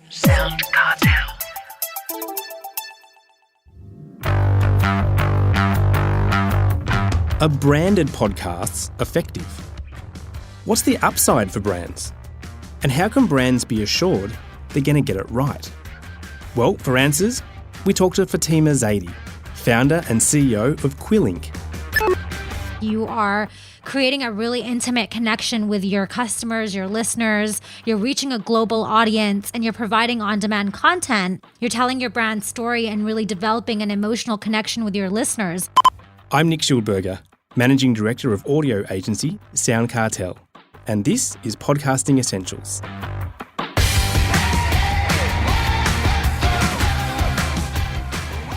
SoundCartel. Are branded podcasts effective? What's the upside for brands? And how can brands be assured they're going to get it right? Well, for answers, we talked to Fatima Zaidi, founder and CEO of Quill Inc. You are creating a really intimate connection with your customers, your listeners. You're reaching a global audience and you're providing on-demand content. You're telling your brand story and really developing an emotional connection with your listeners. I'm Nick Schildberger, Managing Director of audio agency SoundCartel, and this is Podcasting Essentials.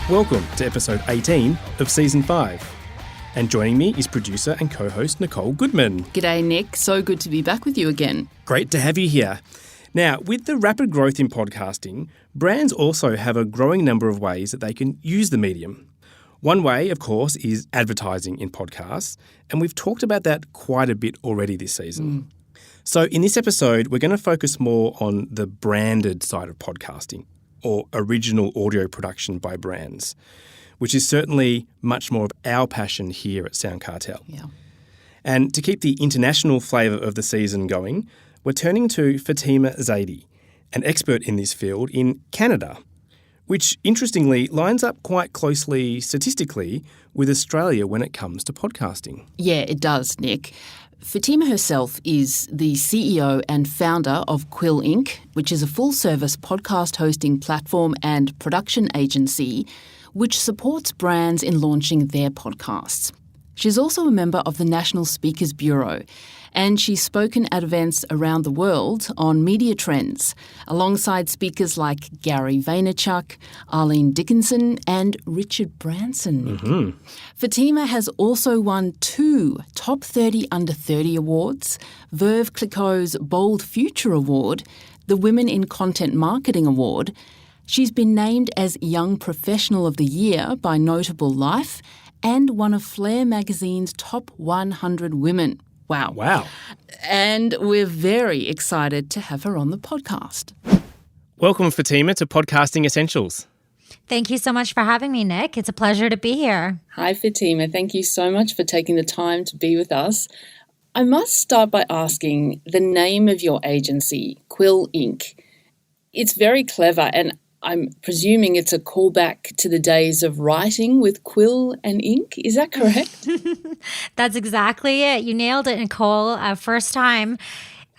Welcome to episode 18 of season 5. And joining me is producer and co-host Nicole Goodman. G'day, Nick. So good to be back with you again. Great to have you here. Now, with the rapid growth in podcasting, brands also have a growing number of ways that they can use the medium. One way, of course, is advertising in podcasts, and we've talked about that quite a bit already this season. So in this episode, we're going to focus more on the branded side of podcasting, or original audio production by brands, which is certainly much more of our passion here at SoundCartel. Yeah. And to keep the international flavour of the season going, we're turning to Fatima Zaidi, an expert in this field in Canada, which interestingly lines up quite closely statistically with Australia when it comes to podcasting. Yeah, it does, Nick. Fatima herself is the CEO and founder of Quill Inc, which is a full-service podcast hosting platform and production agency which supports brands in launching their podcasts. She's also a member of the National Speakers Bureau, and she's spoken at events around the world on media trends, alongside speakers like Gary Vaynerchuk, Arlene Dickinson, and Richard Branson. Fatima has also won 2 Top 30 Under 30 awards, Verve Clicquot's Bold Future Award, the Women in Content Marketing Award. She's been named as Young Professional of the Year by Notable Life and one of Flair magazine's top 100 women. Wow. And we're very excited to have her on the podcast. Welcome, Fatima, to Podcasting Essentials. Thank you so much for having me, Nick. It's a pleasure to be here. Hi, Fatima. Thank you so much for taking the time to be with us. I must start by asking the name of your agency, Quill Inc. It's very clever, and I'm presuming it's a callback to the days of writing with quill and ink. Is that correct? That's exactly it. You nailed it, Nicole. First time.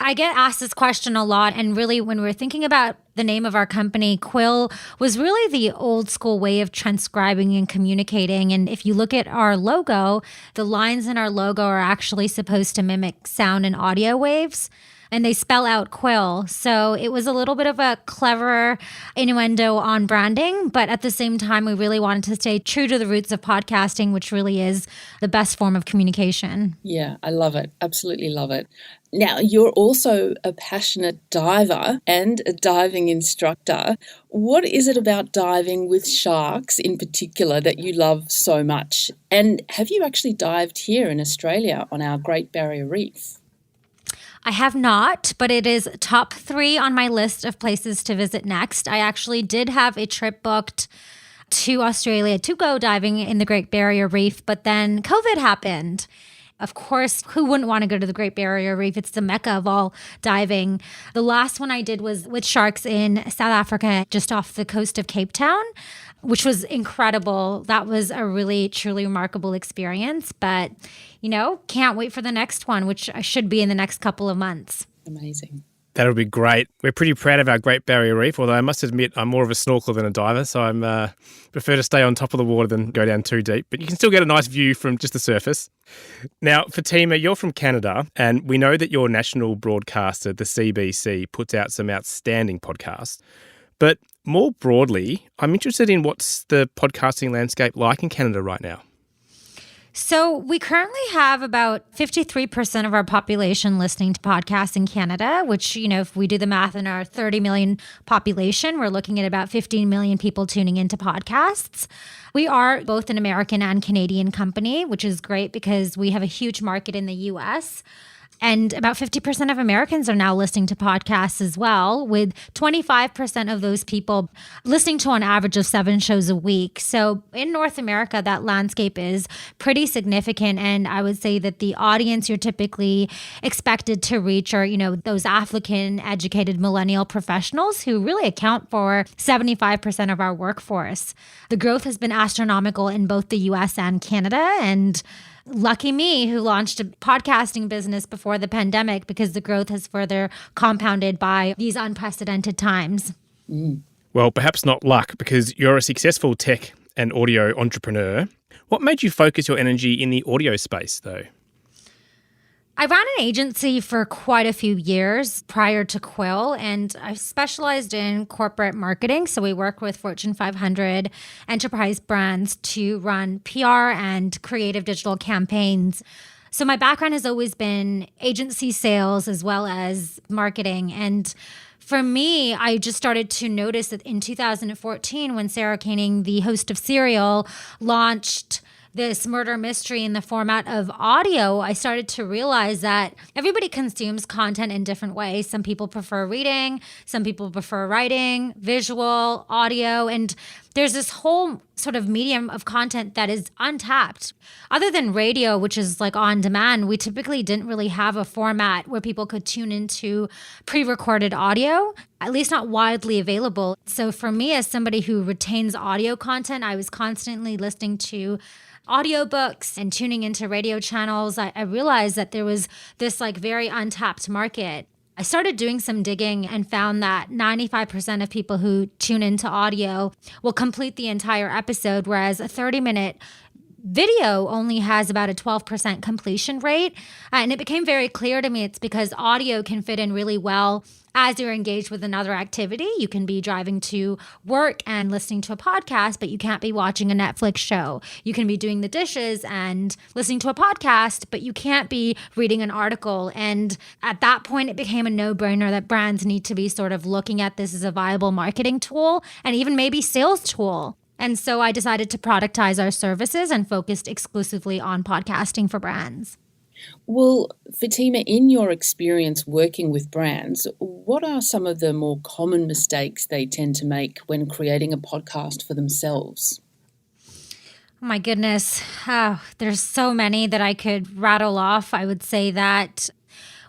I get asked this question a lot, and really when we're thinking about the name of our company, Quill was really the old school way of transcribing and communicating. And if you look at our logo, the lines in our logo are actually supposed to mimic sound and audio waves. And they spell out Quill. So it was a little bit of a clever innuendo on branding, but at the same time, we really wanted to stay true to the roots of podcasting, which really is the best form of communication. Yeah, I love it. Absolutely love it. Now, you're also a passionate diver and a diving instructor. What is it about diving with sharks in particular that you love so much? And have you actually dived here in Australia on our Great Barrier Reef? I have not, but it is top 3 on my list of places to visit next. I actually did have a trip booked to Australia to go diving in the Great Barrier Reef, but then COVID happened. Of course, who wouldn't want to go to the Great Barrier Reef? It's the mecca of all diving. The last one I did was with sharks in South Africa, just off the coast of Cape Town, which was incredible. That was a really, truly remarkable experience. But, can't wait for the next one, which should be in the next couple of months. Amazing. That'll be great. We're pretty proud of our Great Barrier Reef, although I must admit I'm more of a snorkeler than a diver, so I prefer to stay on top of the water than go down too deep. But you can still get a nice view from just the surface. Now, Fatima, you're from Canada, and we know that your national broadcaster, the CBC, puts out some outstanding podcasts. But more broadly, I'm interested in what's the podcasting landscape like in Canada right now. So we currently have about 53% of our population listening to podcasts in Canada, which, if we do the math in our 30 million population, we're looking at about 15 million people tuning into podcasts. We are both an American and Canadian company, which is great because we have a huge market in the US. And about 50% of Americans are now listening to podcasts as well, with 25% of those people listening to an average of 7 shows a week. So in North America, that landscape is pretty significant. And I would say that the audience you're typically expected to reach are, those African educated millennial professionals who really account for 75% of our workforce. The growth has been astronomical in both the US and Canada. And lucky me who launched a podcasting business before the pandemic, because the growth has further compounded by these unprecedented times. Well, perhaps not luck, because you're a successful tech and audio entrepreneur. What made you focus your energy in the audio space, though? I ran an agency for quite a few years prior to Quill, and I specialized in corporate marketing. So we work with Fortune 500 enterprise brands to run PR and creative digital campaigns. So my background has always been agency sales as well as marketing. And for me, I just started to notice that in 2014, when Sarah Koenig, the host of Serial, launched this murder mystery in the format of audio, I started to realize that everybody consumes content in different ways. Some people prefer reading, some people prefer writing, visual, audio, and there's this whole sort of medium of content that is untapped. Other than radio, which is like on demand, we typically didn't really have a format where people could tune into pre-recorded audio, at least not widely available. So for me, as somebody who retains audio content, I was constantly listening to audiobooks and tuning into radio channels. I realized that there was this very untapped market. I started doing some digging and found that 95% of people who tune into audio will complete the entire episode, whereas a 30-minute video only has about a 12% completion rate. And it became very clear to me it's because audio can fit in really well as you're engaged with another activity. You can be driving to work and listening to a podcast, but you can't be watching a Netflix show. You can be doing the dishes and listening to a podcast, but you can't be reading an article. And at that point, it became a no-brainer that brands need to be sort of looking at this as a viable marketing tool and even maybe sales tool. And so I decided to productize our services and focused exclusively on podcasting for brands. Well, Fatima, in your experience working with brands, what are some of the more common mistakes they tend to make when creating a podcast for themselves? Oh my goodness. There's so many that I could rattle off. I would say that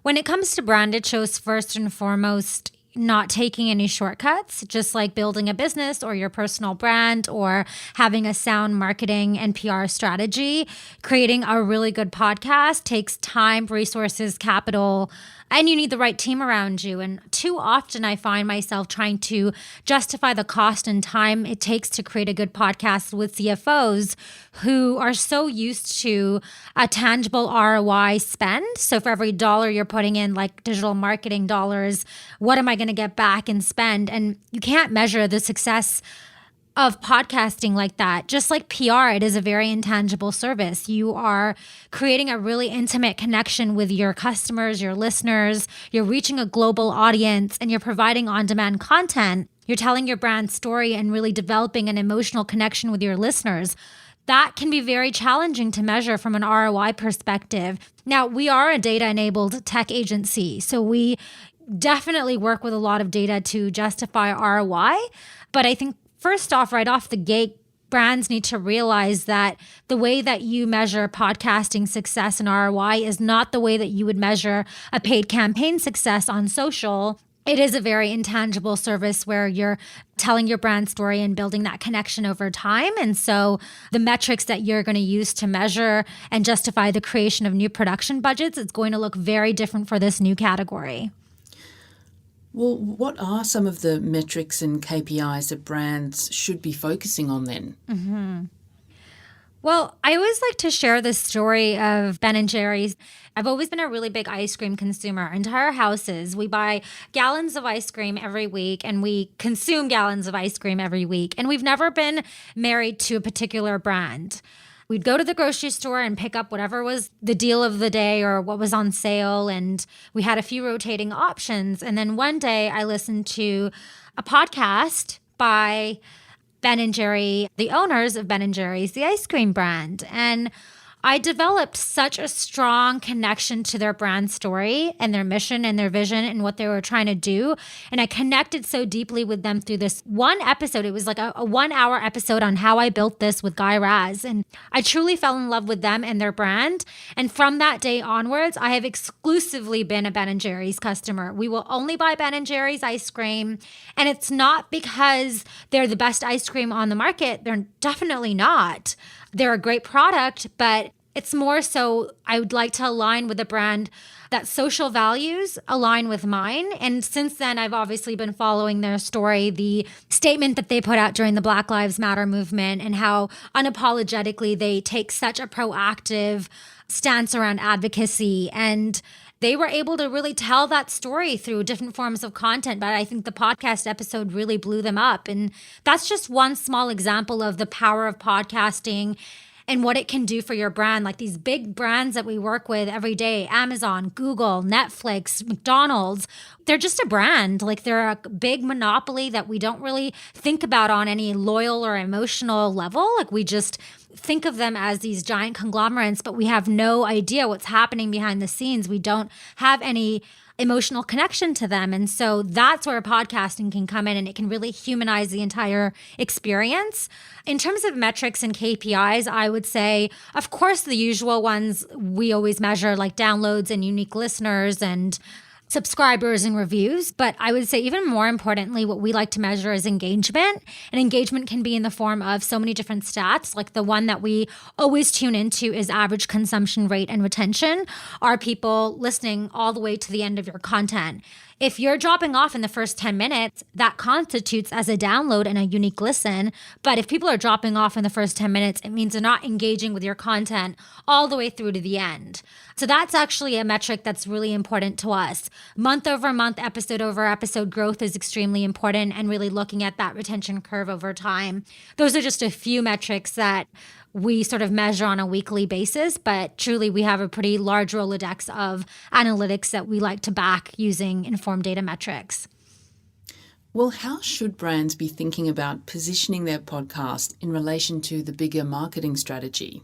when it comes to brand, it shows first and foremost not taking any shortcuts, just like building a business or your personal brand or having a sound marketing and PR strategy. Creating a really good podcast takes time, resources, capital, and you need the right team around you. And too often I find myself trying to justify the cost and time it takes to create a good podcast with CFOs who are so used to a tangible ROI spend. So for every dollar you're putting in, like digital marketing dollars, what am I going to get back and spend? And you can't measure the success of podcasting like that. Just like PR, it is a very intangible service. You are creating a really intimate connection with your customers, your listeners, you're reaching a global audience, and you're providing on-demand content. You're telling your brand story and really developing an emotional connection with your listeners. That can be very challenging to measure from an ROI perspective. Now, we are a data-enabled tech agency, so we definitely work with a lot of data to justify ROI. But I think first off, right off the gate, brands need to realize that the way that you measure podcasting success and ROI is not the way that you would measure a paid campaign success on social. It is a very intangible service where you're telling your brand story and building that connection over time. And so the metrics that you're going to use to measure and justify the creation of new production budgets, it's going to look very different for this new category. Well, what are some of the metrics and KPIs that brands should be focusing on then? Mm-hmm. Well, I always like to share this story of Ben & Jerry's. I've always been a really big ice cream consumer. Our entire houses, we buy gallons of ice cream every week and we consume gallons of ice cream every week. And we've never been married to a particular brand. We'd go to the grocery store and pick up whatever was the deal of the day or what was on sale. And we had a few rotating options. And then one day I listened to a podcast by Ben & Jerry, the owners of Ben & Jerry's, the ice cream brand. And I developed such a strong connection to their brand story and their mission and their vision and what they were trying to do. And I connected so deeply with them through this one episode. It was like a 1-hour episode on how I built this with Guy Raz. And I truly fell in love with them and their brand. And from that day onwards, I have exclusively been a Ben & Jerry's customer. We will only buy Ben & Jerry's ice cream. And it's not because they're the best ice cream on the market. They're definitely not. They're a great product, but it's more so I would like to align with a brand that social values align with mine. And since then, I've obviously been following their story, the statement that they put out during the Black Lives Matter movement, and how unapologetically they take such a proactive stance around advocacy. And they were able to really tell that story through different forms of content. But I think the podcast episode really blew them up. And that's just one small example of the power of podcasting and what it can do for your brand. Like these big brands that we work with every day, Amazon, Google, Netflix, McDonald's, they're just a brand. Like they're a big monopoly that we don't really think about on any loyal or emotional level. Like we just think of them as these giant conglomerates, but we have no idea what's happening behind the scenes. We don't have any emotional connection to them. And so that's where podcasting can come in, and it can really humanize the entire experience. In terms of metrics and KPIs, I would say, of course, the usual ones we always measure, like downloads and unique listeners and subscribers and reviews. But I would say even more importantly, what we like to measure is engagement. And engagement can be in the form of so many different stats. Like the one that we always tune into is average consumption rate and retention. Are people listening all the way to the end of your content? If you're dropping off in the first 10 minutes, that constitutes as a download and a unique listen. But if people are dropping off in the first 10 minutes, it means they're not engaging with your content all the way through to the end. So that's actually a metric that's really important to us. Month over month, episode over episode growth is extremely important, and really looking at that retention curve over time. Those are just a few metrics that we sort of measure on a weekly basis, but truly we have a pretty large Rolodex of analytics that we like to back using informed data metrics. Well, how should brands be thinking about positioning their podcast in relation to the bigger marketing strategy?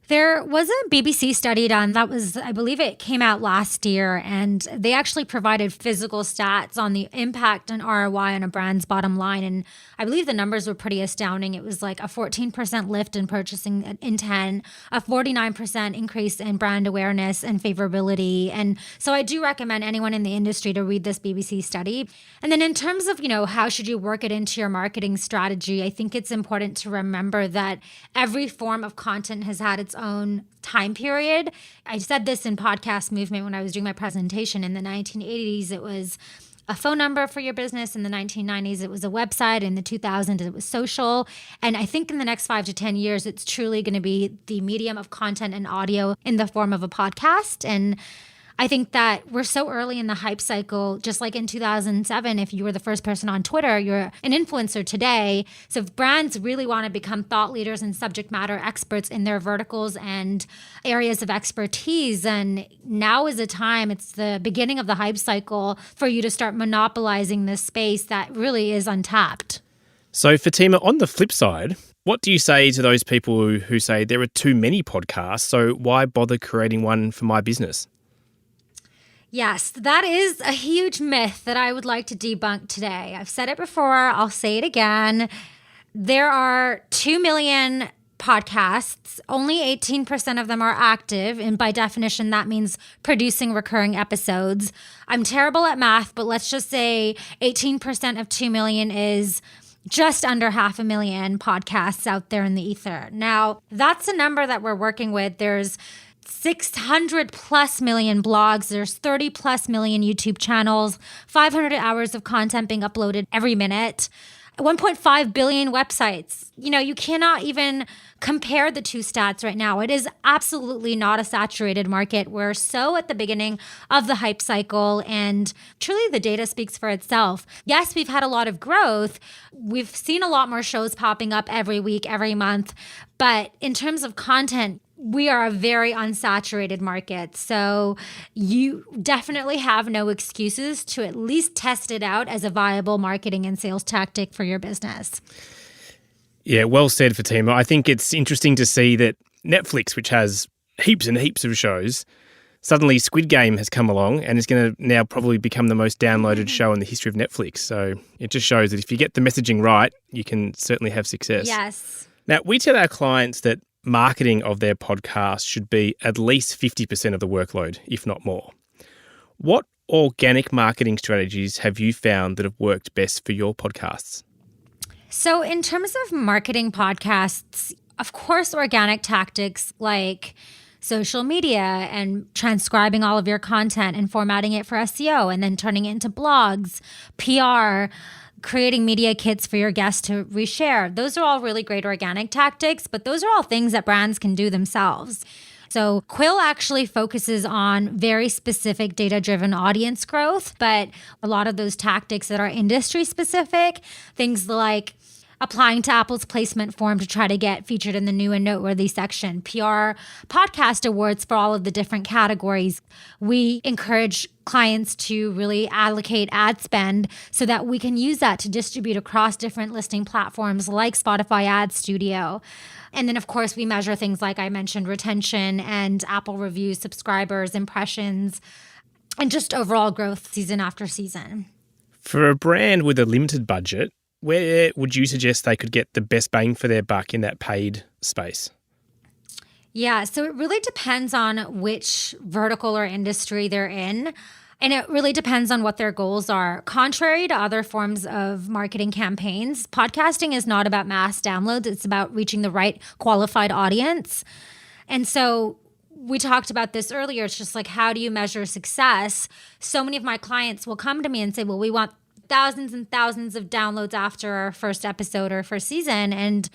There was a BBC study done that was, I believe it came out last year, and they actually provided physical stats on the impact and ROI on a brand's bottom line. And I believe the numbers were pretty astounding. It was like a 14% lift in purchasing intent, a 49% increase in brand awareness and favorability. And so I do recommend anyone in the industry to read this BBC study. And then in terms of, how should you work it into your marketing strategy, I think it's important to remember that every form of content has had its own time period. I said this in Podcast Movement when I was doing my presentation. In the 1980s, it was a phone number for your business. In the 1990s, it was a website. In the 2000s, it was social. And I think in the next 5 to 10 years, it's truly going to be the medium of content and audio in the form of a podcast. And I think that we're so early in the hype cycle, just like in 2007, if you were the first person on Twitter, you're an influencer today. So if brands really want to become thought leaders and subject matter experts in their verticals and areas of expertise, then now is the time, it's the beginning of the hype cycle for you to start monopolizing this space that really is untapped. So Fatima, on the flip side, what do you say to those people who say there are too many podcasts, so why bother creating one for my business? Yes, that is a huge myth that I would like to debunk today. I've said it before, I'll say it again. There are 2 million podcasts, only 18% of them are active, and by definition, that means producing recurring episodes. I'm terrible at math, but let's just say 18% of 2 million is just under 500,000 podcasts out there in the ether. Now, that's a number that we're working with. There's 600 plus million blogs. There's 30 plus million YouTube channels, 500 hours of content being uploaded every minute, 1.5 billion websites. You cannot even compare the two stats right now. It is absolutely not a saturated market. We're so at the beginning of the hype cycle, and truly the data speaks for itself. Yes, we've had a lot of growth. We've seen a lot more shows popping up every week, every month. But in terms of content, we are a very unsaturated market. So you definitely have no excuses to at least test it out as a viable marketing and sales tactic for your business. Yeah, well said, Fatima. I think it's interesting to see that Netflix, which has heaps and heaps of shows, suddenly Squid Game has come along and is going to now probably become the most downloaded show in the history of Netflix. So it just shows that if you get the messaging right, you can certainly have success. Yes. Now, we tell our clients that marketing of their podcast should be at least 50% of the workload, if not more. What organic marketing strategies have you found that have worked best for your podcasts? So in terms of marketing podcasts, of course, organic tactics like social media and transcribing all of your content and formatting it for SEO and then turning it into blogs, PR, creating media kits for your guests to reshare. Those are all really great organic tactics, but those are all things that brands can do themselves. So Quill actually focuses on very specific data-driven audience growth, but a lot of those tactics that are industry specific, things like applying to Apple's placement form to try to get featured in the new and noteworthy section, PR podcast awards for all of the different categories. We encourage clients to really allocate ad spend so that we can use that to distribute across different listing platforms like Spotify Ad Studio. And then, of course, we measure things like I mentioned, retention and Apple reviews, subscribers, impressions, and just overall growth season after season. For a brand with a limited budget, where would you suggest they could get the best bang for their buck in that paid space? Yeah, so it really depends on which vertical or industry they're in. And it really depends on what their goals are. Contrary to other forms of marketing campaigns, podcasting is not about mass downloads. It's about reaching the right qualified audience. And so we talked about this earlier. It's just like, how do you measure success? So many of my clients will come to me and say, well, we want thousands and thousands of downloads after our first episode or first season. And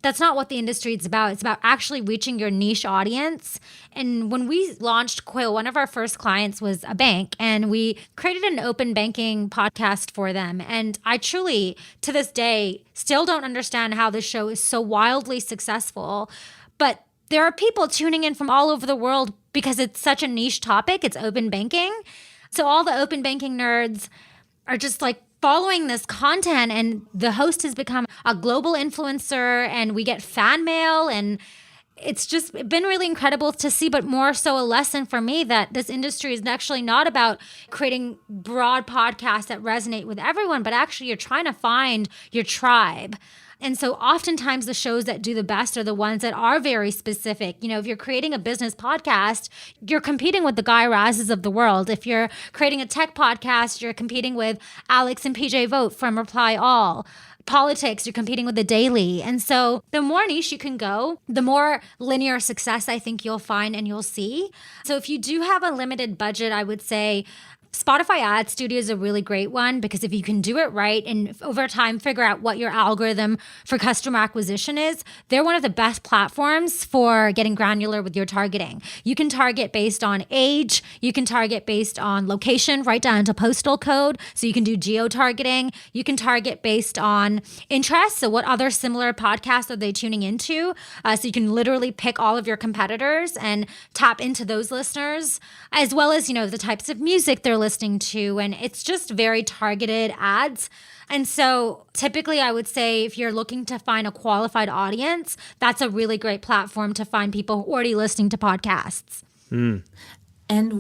that's not what the industry is about. It's about actually reaching your niche audience. And when we launched Quill, one of our first clients was a bank, and we created an open banking podcast for them. And I truly, to this day, still don't understand how this show is so wildly successful. But there are people tuning in from all over the world because it's such a niche topic. It's open banking. So all the open banking nerds are just like following this content, and the host has become a global influencer, and we get fan mail, and it's just been really incredible to see, but more so a lesson for me that this industry is actually not about creating broad podcasts that resonate with everyone, but actually you're trying to find your tribe. And so oftentimes the shows that do the best are the ones that are very specific. You know, if you're creating a business podcast, you're competing with the Guy Razes of the world. If you're creating a tech podcast, you're competing with Alex and PJ Vogt from Reply All. Politics, you're competing with The Daily. And so the more niche you can go, the more linear success I think you'll find and you'll see. So if you do have a limited budget, I would say Spotify Ad Studio is a really great one, because if you can do it right and over time figure out what your algorithm for customer acquisition is, they're one of the best platforms for getting granular with your targeting. You can target based on age, you can target based on location, right down to postal code. So you can do geo-targeting. You can target based on interests. So what other similar podcasts are they tuning into? So you can literally pick all of your competitors and tap into those listeners, as well as, you know, the types of music they're listening to, and it's just very targeted ads. And so typically I would say if you're looking to find a qualified audience, that's a really great platform to find people already listening to podcasts. And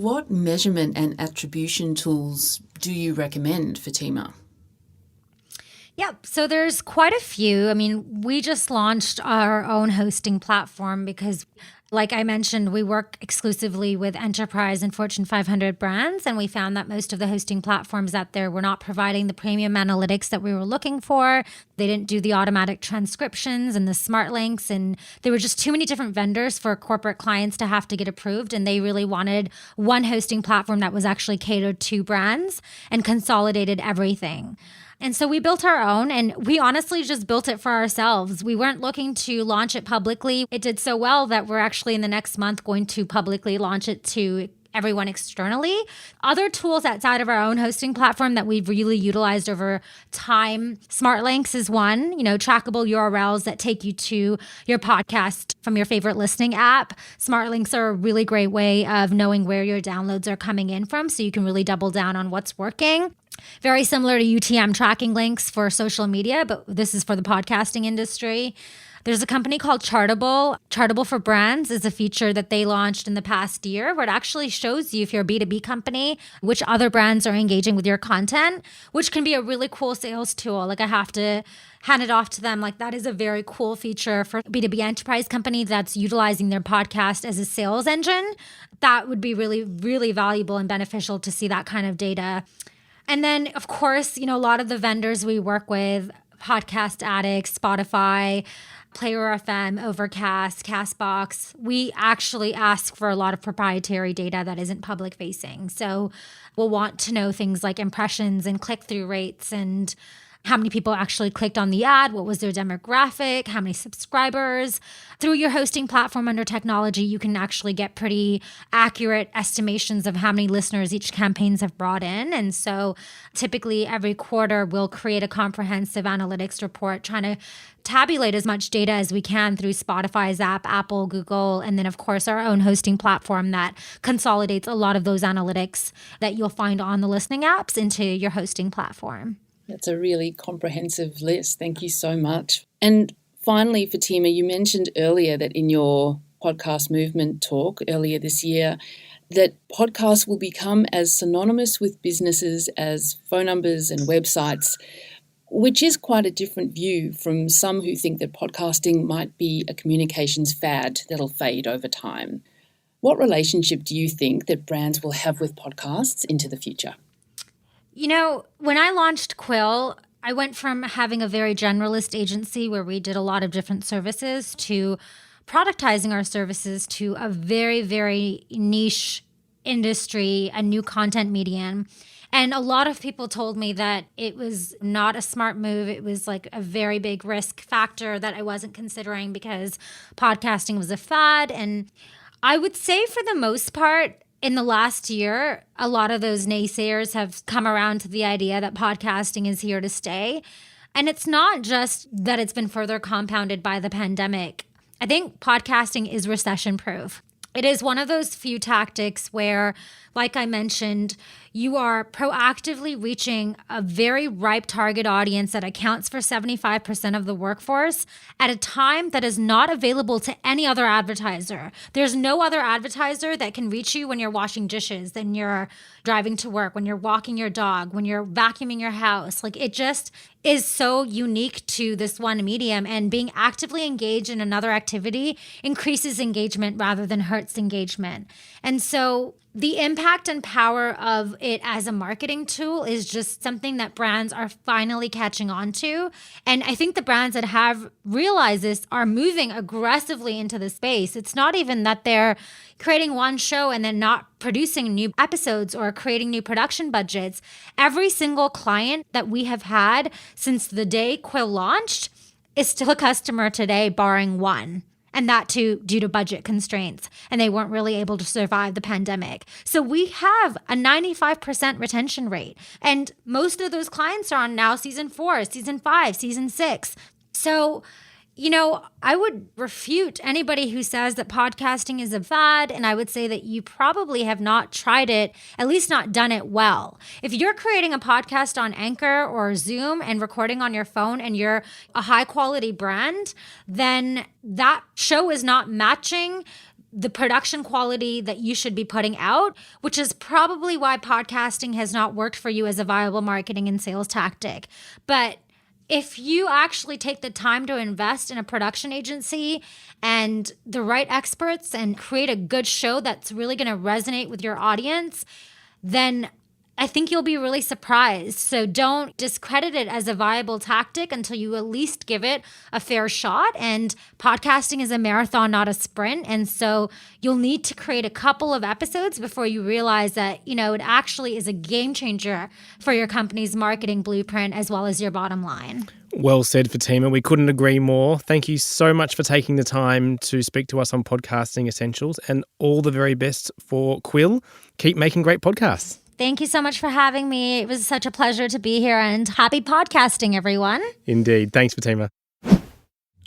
what measurement and attribution tools do you recommend, Fatima? Yep. So there's quite a few. I mean, we just launched our own hosting platform because, like I mentioned, we work exclusively with enterprise and Fortune 500 brands, and we found that most of the hosting platforms out there were not providing the premium analytics that we were looking for. They didn't do the automatic transcriptions and the smart links, and there were just too many different vendors for corporate clients to have to get approved, and they really wanted one hosting platform that was actually catered to brands and consolidated everything. And so we built our own, and we honestly just built it for ourselves. We weren't looking to launch it publicly. It did so well that we're actually in the next month going to publicly launch it to everyone externally. Other tools outside of our own hosting platform that we've really utilized over time, Smart Links is one, you know, trackable URLs that take you to your podcast from your favorite listening app. Smart Links are a really great way of knowing where your downloads are coming in from, so you can really double down on what's working. Very similar to UTM tracking links for social media, but this is for the podcasting industry. There's a company called Chartable. Chartable for Brands is a feature that they launched in the past year where it actually shows you, if you're a B2B company, which other brands are engaging with your content, which can be a really cool sales tool. Like, I have to hand it off to them. Like, that is a very cool feature for a B2B enterprise company that's utilizing their podcast as a sales engine. That would be really, really valuable and beneficial to see that kind of data. And then, of course, a lot of the vendors we work with, Podcast Addicts, Spotify, Player FM, Overcast, Castbox, we actually ask for a lot of proprietary data that isn't public facing. So we'll want to know things like impressions and click-through rates and how many people actually clicked on the ad, what was their demographic, how many subscribers. Through your hosting platform under technology, you can actually get pretty accurate estimations of how many listeners each campaigns have brought in. And so typically every quarter, we'll create a comprehensive analytics report trying to tabulate as much data as we can through Spotify's app, Apple, Google, and then, of course, our own hosting platform that consolidates a lot of those analytics that you'll find on the listening apps into your hosting platform. That's a really comprehensive list. Thank you so much. And finally, Fatima, you mentioned earlier that in your podcast movement talk earlier this year, that podcasts will become as synonymous with businesses as phone numbers and websites, which is quite a different view from some who think that podcasting might be a communications fad that'll fade over time. What relationship do you think that brands will have with podcasts into the future? When I launched Quill, I went from having a very generalist agency where we did a lot of different services to productizing our services to a very, very niche industry, a new content medium. And a lot of people told me that it was not a smart move. It was like a very big risk factor that I wasn't considering because podcasting was a fad. And I would say for the most part, in the last year, a lot of those naysayers have come around to the idea that podcasting is here to stay. And it's not just that it's been further compounded by the pandemic. I think podcasting is recession-proof. It is one of those few tactics where, like I mentioned, you are proactively reaching a very ripe target audience that accounts for 75% of the workforce at a time that is not available to any other advertiser. There's no other advertiser that can reach you when you're washing dishes, when you're driving to work, when you're walking your dog, when you're vacuuming your house. Like, it just is so unique to this one medium, and being actively engaged in another activity increases engagement rather than hurts engagement. And so the impact and power of it as a marketing tool is just something that brands are finally catching on to. And I think the brands that have realized this are moving aggressively into the space. It's not even that they're creating one show and then not producing new episodes or creating new production budgets. Every single client that we have had since the day Quill launched is still a customer today, barring one. And that too due to budget constraints. And they weren't really able to survive the pandemic. So we have a 95% retention rate. And most of those clients are on now season 4, season 5, season 6. So, I would refute anybody who says that podcasting is a fad. And I would say that you probably have not tried it, at least not done it well. If you're creating a podcast on Anchor or Zoom and recording on your phone and you're a high quality brand, then that show is not matching the production quality that you should be putting out, which is probably why podcasting has not worked for you as a viable marketing and sales tactic. But if you actually take the time to invest in a production agency and the right experts and create a good show that's really going to resonate with your audience, then I think you'll be really surprised. So don't discredit it as a viable tactic until you at least give it a fair shot. And podcasting is a marathon, not a sprint. And so you'll need to create a couple of episodes before you realize that, it actually is a game changer for your company's marketing blueprint as well as your bottom line. Well said, Fatima. We couldn't agree more. Thank you so much for taking the time to speak to us on Podcasting Essentials, and all the very best for Quill. Keep making great podcasts. Thank you so much for having me. It was such a pleasure to be here, and happy podcasting, everyone. Indeed. Thanks, Fatima.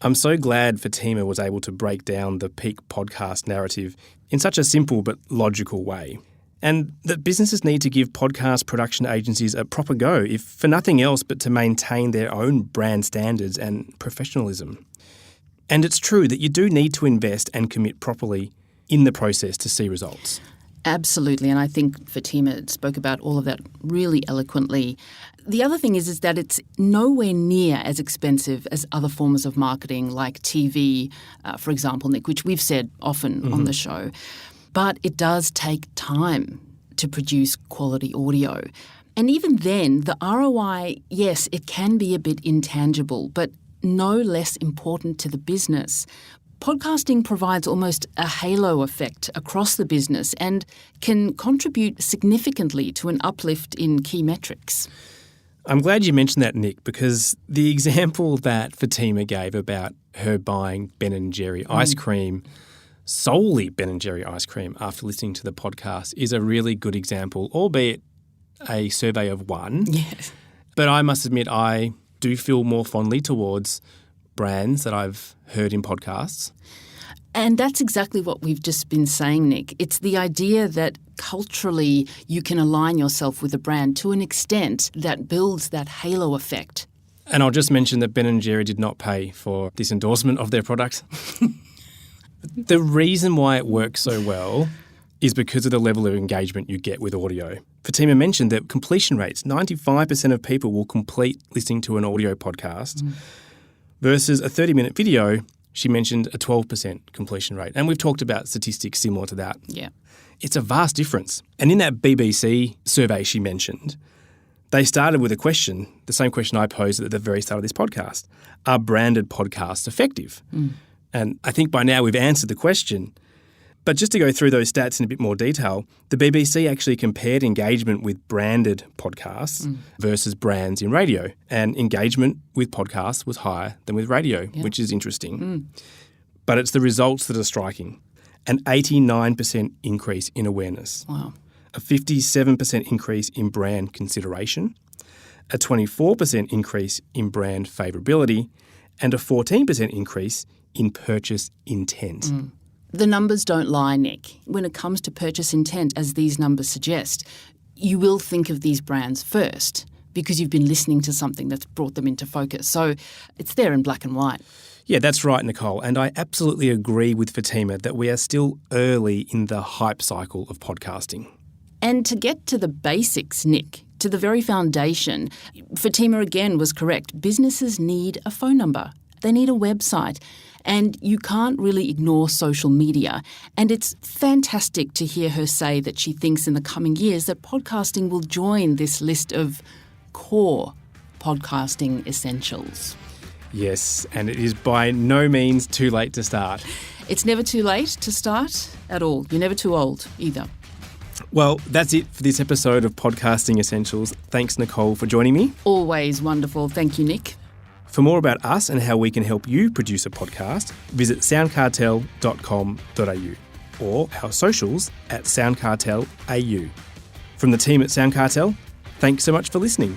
I'm so glad Fatima was able to break down the peak podcast narrative in such a simple but logical way. and that businesses need to give podcast production agencies a proper go, if for nothing else but to maintain their own brand standards and professionalism. And it's true that you do need to invest and commit properly in the process to see results. Absolutely, and I think Fatima spoke about all of that really eloquently. The other thing is that it's nowhere near as expensive as other forms of marketing like TV, for example, Nick, which we've said often on the show. But it does take time to produce quality audio. And even then, the ROI, yes, it can be a bit intangible, but no less important to the business. Podcasting provides almost a halo effect across the business and can contribute significantly to an uplift in key metrics. I'm glad you mentioned that, Nick, because the example that Fatima gave about her buying Ben & Jerry ice cream, solely Ben & Jerry ice cream, after listening to the podcast is a really good example, albeit a survey of one. Yes. But I must admit I do feel more fondly towards brands that I've heard in podcasts. And that's exactly what we've just been saying, Nick. It's the idea that culturally you can align yourself with a brand to an extent that builds that halo effect. And I'll just mention that Ben & Jerry did not pay for this endorsement of their product. The reason why it works so well is because of the level of engagement you get with audio. Fatima mentioned that completion rates, 95% of people will complete listening to an audio podcast versus a 30-minute video. She mentioned a 12% completion rate. And we've talked about statistics similar to that. Yeah. It's a vast difference. And in that BBC survey she mentioned, they started with a question, the same question I posed at the very start of this podcast. Are branded podcasts effective? And I think by now we've answered the question. But just to go through those stats in a bit more detail, the BBC actually compared engagement with branded podcasts versus brands in radio. And engagement with podcasts was higher than with radio, which is interesting. But it's the results that are striking. An 89% increase in awareness. Wow. A 57% increase in brand consideration. A 24% increase in brand favourability. And a 14% increase in purchase intent. The numbers don't lie, Nick. When it comes to purchase intent, as these numbers suggest, you will think of these brands first because you've been listening to something that's brought them into focus. So it's there in black and white. Yeah, that's right, Nicole. And I absolutely agree with Fatima that we are still early in the hype cycle of podcasting. And to get to the basics, Nick, to the very foundation, Fatima again was correct. Businesses need a phone number. They need a website. And you can't really ignore social media. And it's fantastic to hear her say that she thinks in the coming years that podcasting will join this list of core podcasting essentials. Yes, and it is by no means too late to start. It's never too late to start at all. You're never too old either. Well, that's it for this episode of Podcasting Essentials. Thanks, Nicole, for joining me. Always wonderful. Thank you, Nick. For more about us and how we can help you produce a podcast, visit soundcartel.com.au or our socials at SoundCartelAU. From the team at SoundCartel, thanks so much for listening.